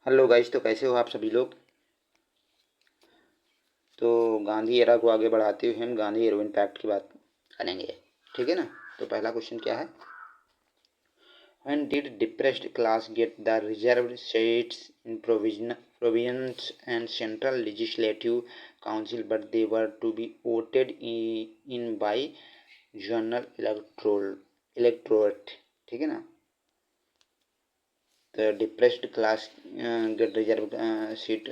Hello guys, तो कैसे हो आप सभी लोग। तो गांधी एरा को आगे बढ़ाते हुए हम गांधी इरविन पैक्ट की बात करेंगे। ठीक है ना। तो पहला क्वेश्चन क्या है। When did depressed class get the reserved seats in provisions and central legislative council but they were to be voted in by general electorate। ठीक है ना। तो depressed class get reserve seat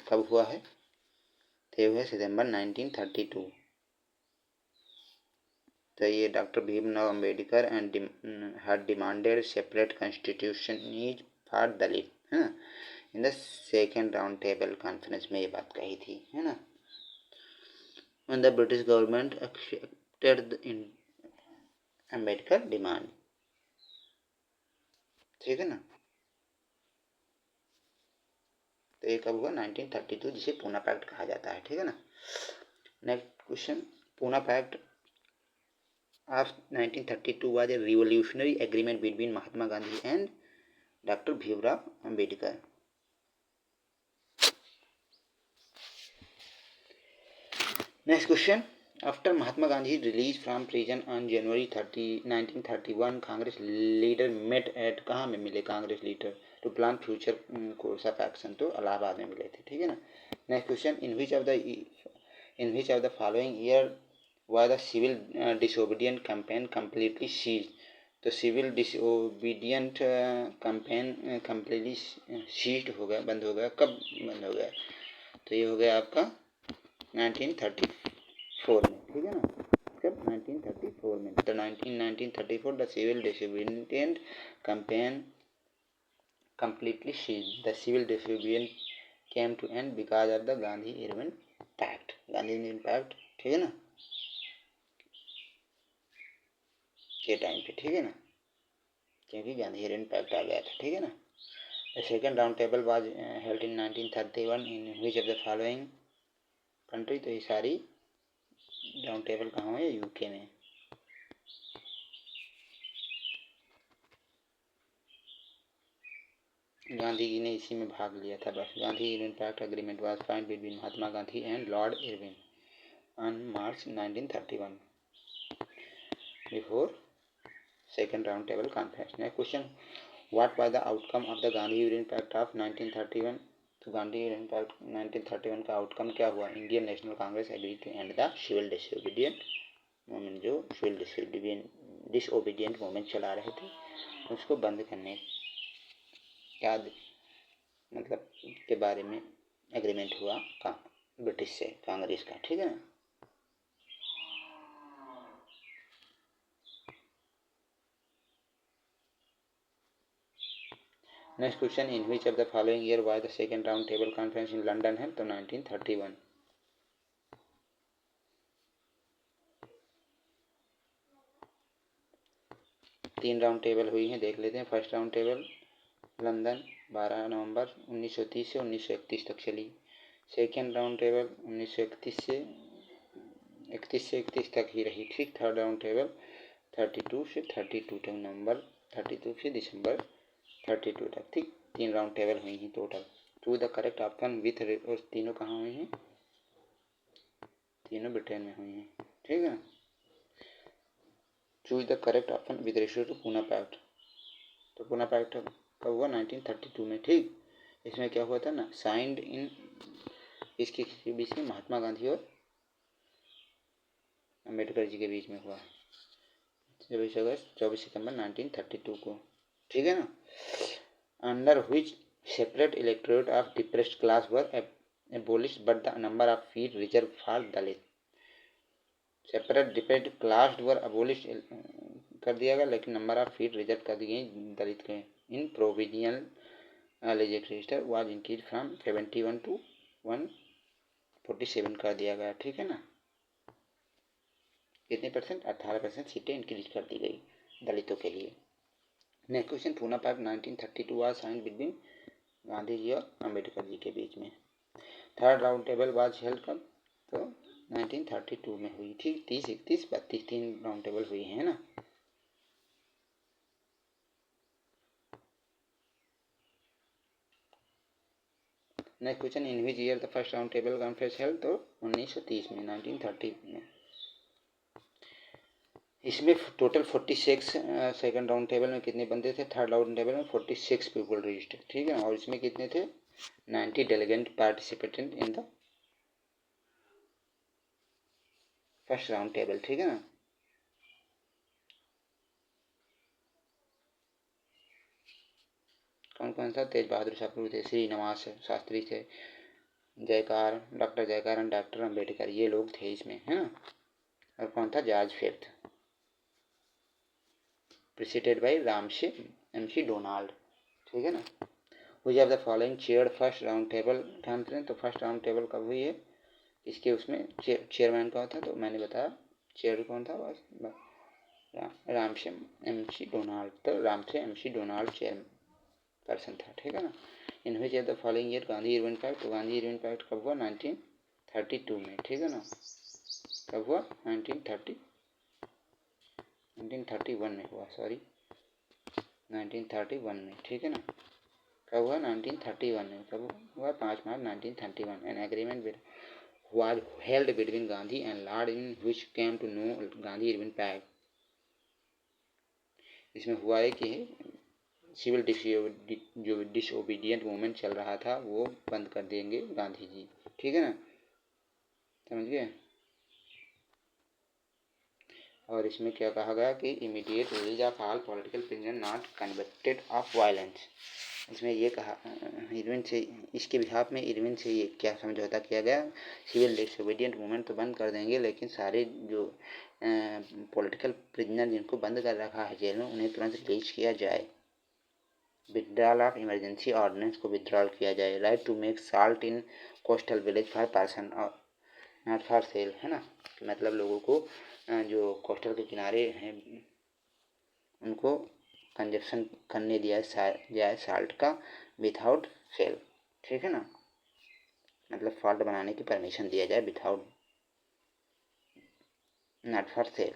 कब हुआ है। थे हुए सितंबर 1932। तो ये doctor Bhimrao Ambedkar and had demanded separate constitution for Dalit है ना। In the second round table conference में ये बात कही थी है ना। when the British government accepted the Ambedkar demand. ठीक है ना। तो ये कब हुआ 1932, जिसे पूना पैक्ट कहा जाता है। ठीक है ना। Next question. Poona pact of 1932 was a revolutionary agreement between Mahatma Gandhi and Dr. Bhimrao Ambedkar. Next question. After Mahatma Gandhi's release from prison on January 30, 1931, Congress leader met at कहाँ में मिले Congress leader to plan future course of action. तो इलाहाबाद में मिले थे। ठीक है ना। Next question. In which of the following year was the civil disobedient campaign completely seized। तो civil disobedient campaign completely seized हो गया, बंद हो गया। कब बंद हो गया। तो ये हो गया आपका 1934 में। ठीक है ना। कब 1934 में। तो 1934 the civil disobedient campaign completely seized। The civil disobedience came to end because of the Gandhi Irwin Pact। Gandhi Irwin pact ठीक है ना के टाइम पे। ठीक है ना। क्योंकि गांधी इरविन पैक्ट आ गया था। ठीक है ना। The second round table was held in 1931 in which of the following country. तो ये सारी राउंड टेबल कहाँ हुए। यूके में। गांधी जी ने इसी में भाग लिया था बस। Gandhi Irwin pact agreement was signed between Mahatma Gandhi and Lord Irwin on March 1931 before second round table conference। Next question. What was the outcome of the Gandhi Union Pact of 1931। तो गांधी यूनियन पैक्ट 1931 का आउटकम क्या हुआ। Indian National Congress agree to end the civil disobedient movement. जो civil disobedient movement चला रहे थे उसको बंद करने का मतलब के बारे में एग्रीमेंट हुआ ब्रिटिश से कांग्रेस का। ठीक है ना। Next question. In which of the following year was the second round table conference in London है। तो 1931। तीन राउंड टेबल हुई हैं, देख लेते हैं। फर्स्ट राउंड टेबल लंदन 12 नवंबर 1930 से 1931 तक चली। सेकेंड राउंड टेबल 1931 से 31 तक ही रही। ठीक। थर्ड राउंड टेबल 32 से 32 तक, नवंबर 32 से दिसंबर 32 तक। ठीक। तीन राउंड टेबल हुई हैं total. Choose the correct option with. और तीनों कहाँ हुई हैं। तीनों ब्रिटेन में हुई हैं। ठीक है। Choose the correct option with ratio to Poona pact. तो पूना पैक्ट कब हुआ 1932 में। ठीक। इसमें क्या हुआ था ना, साइंड इन इसके बीच में महात्मा गांधी और अम्बेडकर जी के बीच में हुआ 24 सितंबर 1932 को। ठीक है ना। Under which separate electorate of depressed class were abolished but the number of seats reserved for Dalit. Separate depressed class were abolish कर दिया गया, लेकिन नंबर ऑफ सीट रिजर्व कर दी गई दलित के। In provisional legislature was increase from 71 to 147 कर दिया गया। ठीक है ना। कितने परसेंट। 18% सीटें इंक्रीज कर दी गई दलितों के लिए। Next question. Poona pact 1932 was signed between Gandhi ji और अम्बेडकर जी के बीच में। Third round table was held कब। तो 1932 में हुई। ठीक। 30, 31, 32 तीन राउंड टेबल हुई है ना। Next question, in which year the first round table conference held, तो 1930 में, 1930 में। इसमें टोटल 46, सेकंड राउंड टेबल में कितने बंदे थे, थर्ड राउंड टेबल में 46 पीपल रीच्ड, ठीक है ना। और इसमें कितने थे, 90 delegate participated in the first round table, ठीक है ना। कौन कौन सा, तेज बहादुर शास्त्री थे, श्रीनिवास शास्त्री थे, जयकार, डॉक्टर जयकार एंड डॉक्टर अम्बेडकर, ये लोग थे इसमें, है ना। और कौन था, George fifth, president bye Ramsay MC Donald, ठीक है ना। Which of the following chaired first round table, ध्यान दें तो फर्स्ट राउंड टेबल कब हुई है, इसके उसमें चेयरमैन कौन था, तो मैंने बताया चेयर कौन था, बस रामसे एमसी डोनाल्ड, तो Ramsay MC Donald chair person था, ठीक है ना। In which of the following year Gandhi Irwin pact, तो गांधी इरविन पैक्ट कब हुआ, 1932 में, ठीक है ना। कब हुआ, 1931 में हुआ, सॉरी 1931 में, ठीक है ना। कब हुआ, 1931 में, कब हुआ, 5 मार्च 1931। An agreement with was held between Gandhi and Lord in which came to know Gandhi Irwin Pact। इसमें हुआ है कि सिविल जो डिसओबीडियंट मूवमेंट चल रहा था वो बंद कर देंगे गांधी जी, ठीक है ना, समझ गए। और इसमें क्या कहा गया कि immediate release of all political prisoner not convicted of violence. इसमें ये कहा इरविन से, इसके बिहाफ में इरविन से ये क्या समझौता किया गया, सिविल डिसोबीडियंट मूवमेंट तो बंद कर देंगे लेकिन सारे जो पॉलिटिकल प्रिजनर जिनको बंद कर रखा है जेल में उन्हें तुरंत रिलीज किया जाए। विड्रॉल ऑफ इमरजेंसी ऑर्डिनेंस को विड्रॉल किया जाए। Right to make salt in coastal village for person और नॉट फॉर सेल, है ना। मतलब लोगों को जो कोस्टल के किनारे हैं उनको कंजप्शन करने दिया जाए साल्ट का विदाउट सेल, ठीक है ना। मतलब साल्ट बनाने की परमिशन दिया जाए विदाउट, नॉट फॉर सेल।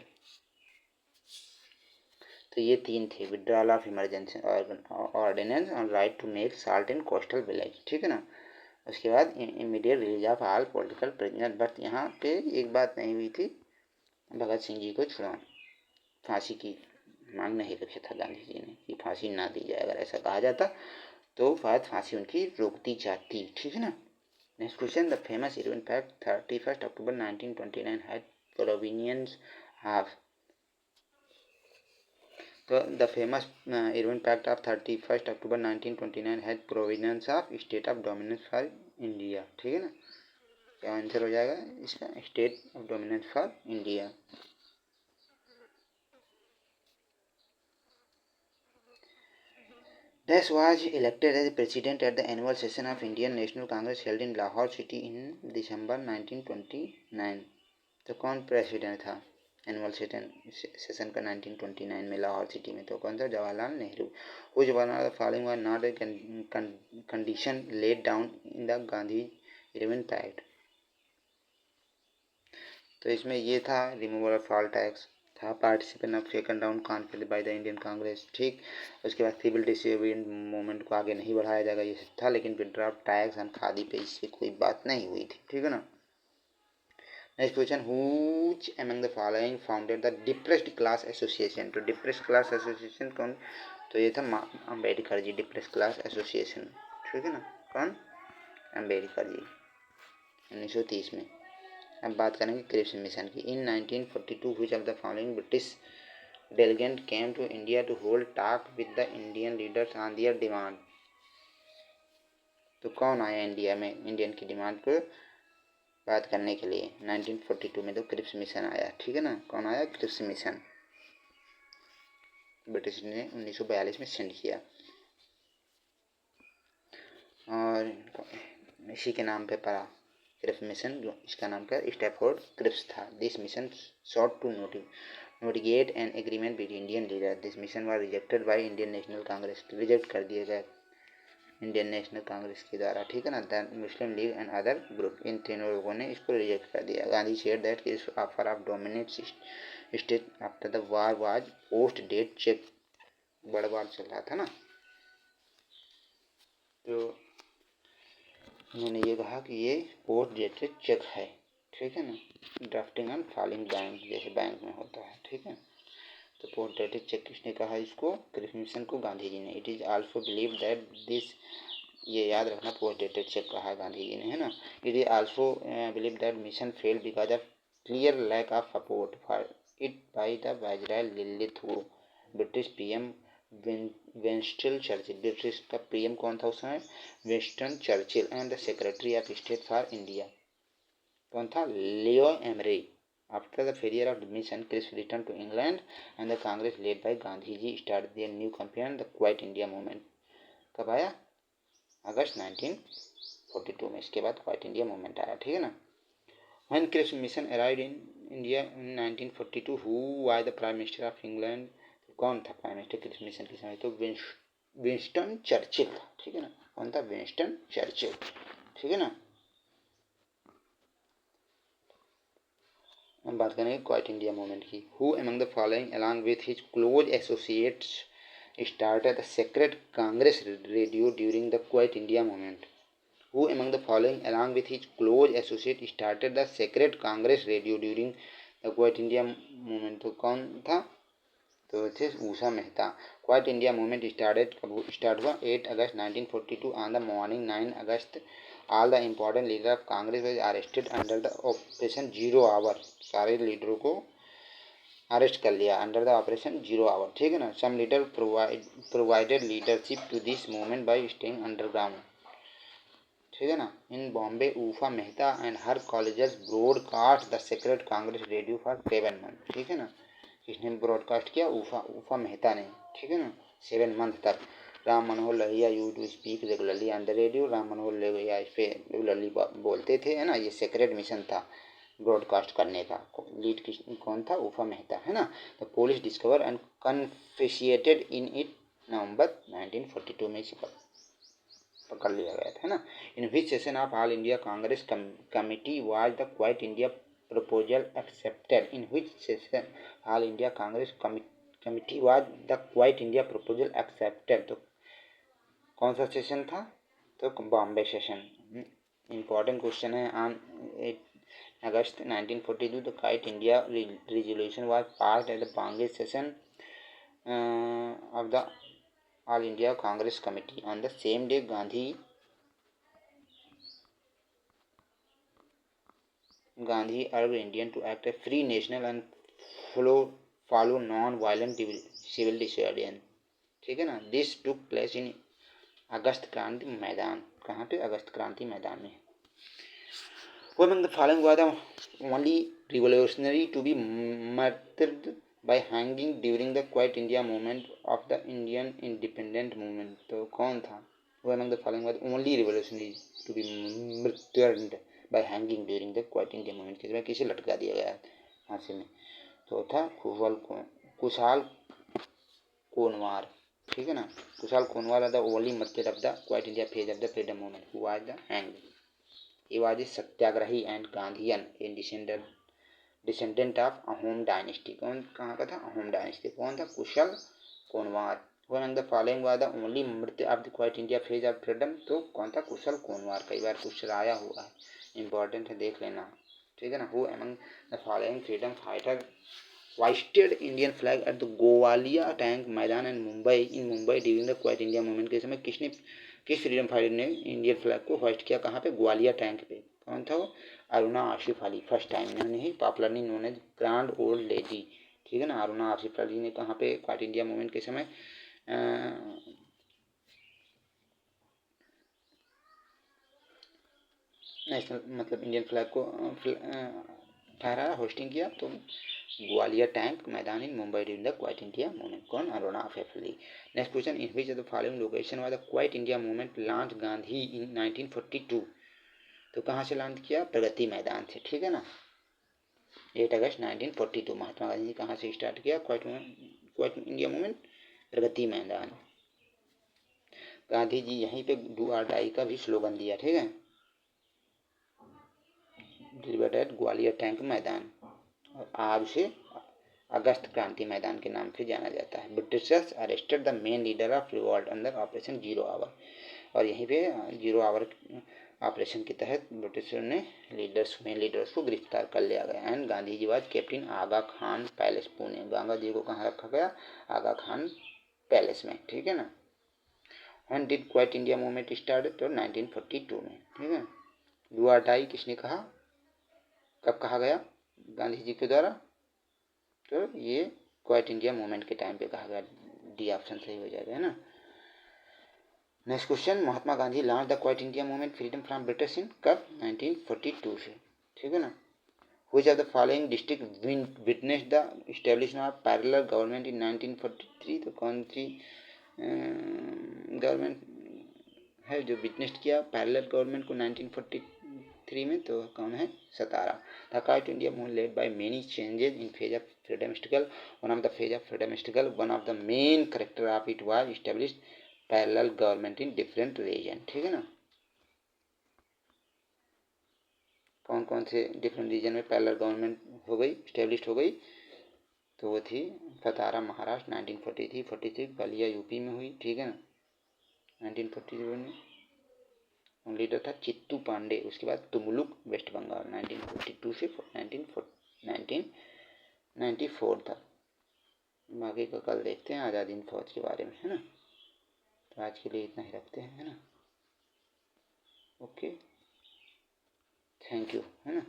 तो ये 3 थे, विड्रॉल ऑफ इमरजेंसी ऑर्डिनेंस और right to make salt in coastal village, ठीक है ना। उसके बाद immediate release of all political prisoner. But यहाँ पे एक बात नहीं हुई थी, भगत सिंह जी को छुड़ा, फांसी की मांग नहीं रखी था गांधी जी ने कि फांसी ना दी जाए, अगर ऐसा कहा जाता तो शायद फांसी उनकी रोक दी जाती, ठीक है ना। Next question, the famous Irwin pact 31 October 1929 had provisions of, तो the famous Irwin pact of 31 October 1929 had provisions of state of dominance for India, ठीक है ना। क्या आंसर हो जाएगा इसका, state of dominance for India. Dash was elected as president at the annual session of Indian National Congress held in Lahore city in December 1929। तो कौन president था एनुअल सेशन का 1929 में लाहौर सिटी में, तो कौन था, Jawaharlal Nehru. Which one of the following was not a condition laid down in the Gandhi Irwin Pact। तो इसमें ये था रिमूवल ऑफ ऑल टैक्स था, participant of second round conference by the Indian Congress, ठीक। उसके बाद सिविल डिसोबीडिएंट मूवमेंट को आगे नहीं बढ़ाया जाएगा, ये सब था। लेकिन withdraw of tax and khadi पे इससे कोई बात नहीं हुई थी, ठीक है ना। Next question, which among the following founded the depressed class association. तो डिप्रेस्ड क्लास एसोसिएशन कौन, तो ये था Ambedkar ji, depressed class association, ठीक है ना। कौन, अम्बेडकर जी, 1930 में। अब बात करेंगे क्रिप्स मिशन की। In 1942 which of the following British delegate came to India to hold talk with the Indian leaders on their demand. तो कौन आया इंडिया में इंडियन की डिमांड को बात करने के लिए 1942 में, तो क्रिप्स मिशन आया, ठीक है ना। कौन आया, क्रिप्स मिशन, ब्रिटिश ने 1942 में सेंड किया। और इसी के नाम पे पड़ा क्रिप्स मिशन, जो इसका नाम का स्टैफोर्ड क्रिप्स था। This mission sought to negotiate an agreement with Indian leaders। This mission was rejected by Indian National Congress, reject कर दिया गया इंडियन नेशनल कांग्रेस के द्वारा, ठीक है ना। The Muslim League and other group, इन तीनों लोगों ने इसको रिजेक्ट कर दिया। Gandhi share that his offer of dominate state after the war was post date check, बड़ा वार चल रहा था ना, तो उन्होंने ये कहा कि ये पोस्ट डेटेड चेक है, ठीक है ना, ड्राफ्टिंग एंड फाइलिंग बैंक, जैसे बैंक में होता है, ठीक है। तो पोस्ट डेटेड चेक किसने कहा इसको? क्रिप्स मिशन को गांधी जी ने। It is also believe that this, ये याद रखना, पोस्ट डेटेड चेक कहा है गांधी जी ने, है ना। It is also believe that mission failed because of clear lack of support for it by the viceroy लिलिथुओ, British PM Winston Churchill. British का पीएम कौन था उस समय? Winston Churchill. And the secretary of state for India कौन था? Leo Amery. After the failure of the mission, Chris returned to England and the Congress led by Gandhi ji started their new campaign, the Quiet India Movement। कब आया? अगस्त 1942 में। इसके बाद quite India movement आया, ठीक है ना। When Chris mission arrived in India in 1942, who was the Prime Minister of England? कौन था प्राइम मिनिस्टर क्रिस मिशन के समय? तो विंस्टन चर्चिल था, ठीक है ना। कौन था? विंस्टन चर्चिल, ठीक है ना। हम बात करेंगे क्वाइट इंडिया मूवमेंट की। Who among the following along with his close associates started the Sacred Congress radio during the Quiet India movement? Who among the following along with his close associates started the Sacred Congress radio during the Quiet India movement? तो कौन था? तो थे Usha Mehta. Quit India movement start हुआ 8 अगस्त 1942 on the morning 9 August. All the important leader of Congress was arrested under the operation zero hour. सारे लीडरों को अरेस्ट कर लिया under the operation zero hour, ठीक है ना। Some leader provided leadership to this movement by staying underground, ठीक है ना। In Bombay Usha Mehta and her colleagues broadcast the secret Congress radio for 7 month, ठीक है ना। किसने ब्रॉडकास्ट किया? ऊफा मेहता ने, ठीक है ना, 7 मंथ तक। Ram Manohar Lohia use to speak regularly on the radio. Ram Manohar Lohia इस पे रेगुलरली बोलते थे, है ना। ये सेक्रेट मिशन था ब्रॉडकास्ट करने का। लीड कौन था? ऊफा मेहता, है ना। The police discover and confiscated in it November 1942 में पकड़ लिया गया था, है ना। In which session of All India Congress Committee was the Quit India proposal accepted? In which session All India Congress Committee was the Quit India proposal accepted? तो कौन सा सेशन था? तो बॉम्बे सेशन। इम्पॉर्टेंट क्वेश्चन है। ऑन 8 अगस्त 1942 the Quit India resolution was passed at the Bombay session of the All India Congress Committee. On the same day, Gandhi urged Indians to act a free national and follow non-violent civil disobedience, ठीक है ना। This took place in अगस्त क्रांति मैदान। कहाँ पे? अगस्त क्रांति मैदान में। Who among the following was the only revolutionary to be martyred by hanging during the Quiet India movement of the Indian independent movement? तो कौन था? Who among the following was the only revolutionary to be martyred by hanging during the Quiet India movement? किसे लटका दिया गया फांसी में? तो था कुशाल कोनवार, ठीक है ना। Kushal Konwar the only martyred of the Quiet India phase of the freedom movement who was the hanged. He was a satyagrahi and Gandhian, a descendant of Ahom dynasty. कौन? कहाँ का था? अहोम डायनेस्टी। कौन था? Kushal Konwar. One among the following was the only मृत्यु of the Quit India phase of freedom? तो कौन था? कुशल कोनवार। कई बार क्वेश्चन आया हुआ है, इंपॉर्टेंट है, देख लेना, ठीक है ना। Who among the following freedom fighter hoisted Indian flag at the Gowalia tank maidan in Mumbai during the Quit India movement? के समय किस फ्रीडम फाइटर ने इंडियन फ्लैग को होस्ट किया? कहाँ पे? ग्वालियर टैंक पे। कौन था वो? अरुणा आसिफ अली। फर्स्ट टाइम इन्होंने ही popularly known as grand old lady, ठीक है ना। अरुणा आसिफ अली ने कहाँ पे? क्वाइट इंडिया मूवमेंट के समय नेशनल मतलब इंडियन फ्लैग को फहराया, होस्टिंग किया। तो Gwalior tank maidan in Mumbai during the Quit India movement. कौन? Aruna Asif Ali. Next question, in which of the following location was the Quit India movement launch Gandhi in 1942? तो कहाँ से लॉन्च किया? प्रगति मैदान से, ठीक है ना। 8 अगस्त 1942 महात्मा गांधी जी कहाँ से स्टार्ट किया quite India movement? Pragati Maidan. Gandhi ji यहीं पे डू और डाई का भी स्लोगन दिया, ठीक है। डिलीवर्ड एट ग्वालियर टैंक मैदान, और आज उसे अगस्त क्रांति मैदान के नाम से जाना जाता है। Britishers arrested the main leader of revolt under operation zero our, और यहीं पे जीरो आवर ऑपरेशन के तहत ब्रिटिशर ने मेन लीडर्स को गिरफ्तार कर लिया गया। And Gandhi ji was kept in Aga Khan palace Pune. Gandhi ji को कहाँ रखा गया? आगा खान पैलेस में, ठीक है ना। When did quit India movement start? तो 1942 में, ठीक है। डू और डाई किसने कहा, कब कहा गया गांधी जी के द्वारा? तो ये क्विट इंडिया मूवमेंट के टाइम पे कहा गया। डी ऑप्शन सही हो जाएगा, है ना। Next question, Mahatma Gandhi launch the Quit India movement freedom from British in कब? 1942 से, ठीक है ना। Which of the following district witnessed the establishment of parallel government इन 1943? तो कौन सी गवर्नमेंट है जो विटनेस किया पैरेलल गवर्नमेंट को 1943 में? तो कौन है? Satara. The Quit India movement led by many changes in phase of freedom struggle. One of the phase of freedom struggle, one of the main character of it was established parallel government in different region, ठीक है ना। कौन कौन से different region में parallel government हो गई, establish हो गई? तो वो थी सतारा महाराष्ट्र 1943, 46 बलिया यूपी में हुई, ठीक है ना 1947 में। लीडर था चित्तू पांडे। उसके बाद तुमलुक वेस्ट बंगाल 1942 से 1994 तक। बाकी का कल देखते हैं आज़ाद हिंद फौज के बारे में, है ना। तो आज के लिए इतना ही रखते हैं, है ना। ओके, थैंक यू, है ना।